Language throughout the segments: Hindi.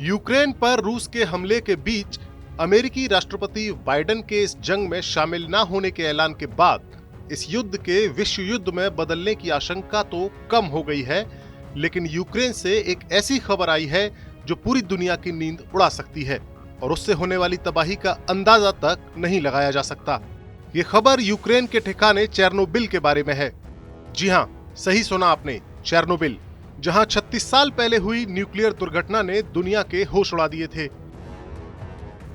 यूक्रेन पर रूस के हमले के बीच अमेरिकी राष्ट्रपति बाइडेन के इस जंग में शामिल न होने के ऐलान के बाद इस युद्ध के विश्व युद्ध में बदलने की आशंका तो कम हो गई है, लेकिन यूक्रेन से एक ऐसी खबर आई है जो पूरी दुनिया की नींद उड़ा सकती है और उससे होने वाली तबाही का अंदाजा तक नहीं लगाया जा सकता। ये खबर यूक्रेन के ठिकाने चेर्नोबिल के बारे में है। जी हाँ, सही सुना आपने, चेर्नोबिल, जहां 36 साल पहले हुई न्यूक्लियर दुर्घटना ने दुनिया के होश उड़ा दिए थे।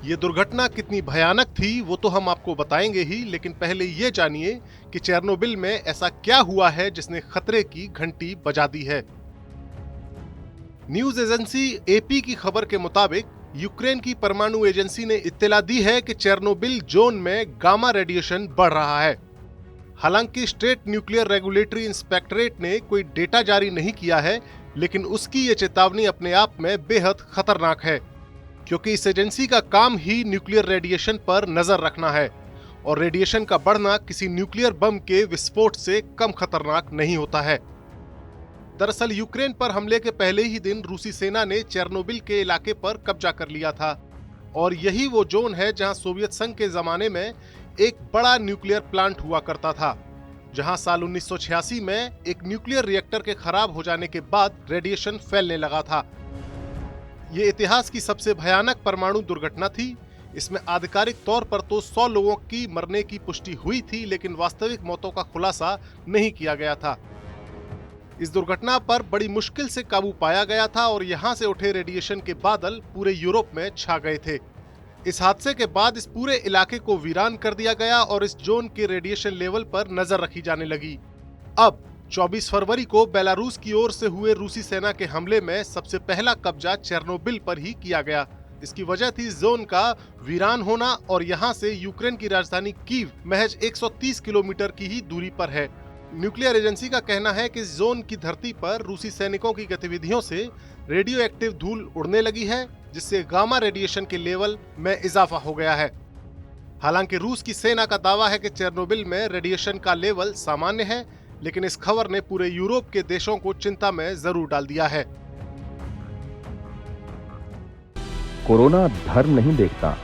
ये दुर्घटना कितनी भयानक थी वो तो हम आपको बताएंगे ही, लेकिन पहले ये जानिए कि चेर्नोबिल में ऐसा क्या हुआ है जिसने खतरे की घंटी बजा दी है। न्यूज एजेंसी एपी की खबर के मुताबिक यूक्रेन की परमाणु एजेंसी ने इत्तला दी है कि चेर्नोबिल जोन में गामा रेडिएशन बढ़ रहा है। हालांकि स्टेट न्यूक्लियर रेगुलेटरी इंस्पेक्टरेट ने कोई डेटा जारी नहीं किया है, लेकिन उसकी ये चेतावनी अपने आप में बेहद खतरनाक है, क्योंकि इस एजेंसी का काम ही न्यूक्लियर रेडिएशन पर नजर रखना है और रेडिएशन का बढ़ना किसी न्यूक्लियर बम के विस्फोट से कम खतरनाक नहीं होता है। दरअसल यूक्रेन पर हमले के पहले ही दिन रूसी सेना ने चेर्नोबिल के इलाके पर कब्जा कर लिया था और यही वो जोन है जहां सोवियत संघ के जमाने में एक बड़ा न्यूक्लियर प्लांट हुआ करता था, जहां साल 1986 में एक न्यूक्लियर रिएक्टर के खराब हो जाने के बाद रेडिएशन फैलने लगा था। ये इतिहास की सबसे भयानक परमाणु दुर्घटना थी। इसमें आधिकारिक तौर पर तो 100 लोगों की मरने की पुष्टि हुई थी, लेकिन वास्तविक मौतों का खुलासा नहीं किया गया था। इस दुर्घटना पर बड़ी मुश्किल से काबू पाया गया था और यहां से उठे रेडिएशन के बादल पूरे यूरोप में छा गए थे। इस हादसे के बाद इस पूरे इलाके को वीरान कर दिया गया और इस जोन के रेडिएशन लेवल पर नजर रखी जाने लगी। अब 24 फरवरी को बेलारूस की ओर से हुए रूसी सेना के हमले में सबसे पहला कब्जा चेर्नोबिल पर ही किया गया। इसकी वजह थी जोन का वीरान होना और यहाँ से यूक्रेन की राजधानी कीव महज 130 किलोमीटर की ही दूरी पर है। न्यूक्लियर एजेंसी का कहना है कि इस जोन की धरती पर रूसी सैनिकों की गतिविधियों से रेडियो एक्टिव धूल उड़ने लगी है, जिससे गामा रेडिएशन के लेवल में इजाफा हो गया है। हालांकि रूस की सेना का दावा है कि चेर्नोबिल में रेडिएशन का लेवल सामान्य है, लेकिन इस खबर ने पूरे यूरोप के देशों को चिंता में जरूर डाल दिया है। कोरोना धर्म नहीं देखता,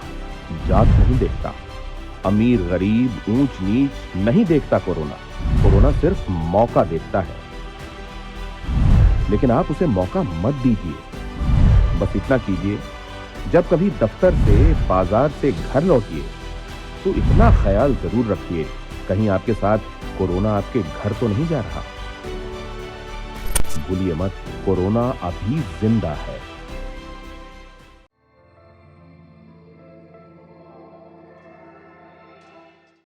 जात नहीं देखता, अमीर गरीब ऊंच नीच नहीं देखता। कोरोना सिर्फ मौका देखता है, लेकिन आप उसे मौका मत दीजिए। बस इतना कीजिए, जब कभी दफ्तर से बाजार से घर लौटिए तो इतना ख्याल जरूर रखिए कहीं आपके साथ कोरोना आपके घर तो नहीं जा रहा। भूलिए मत, कोरोना अभी जिंदा है।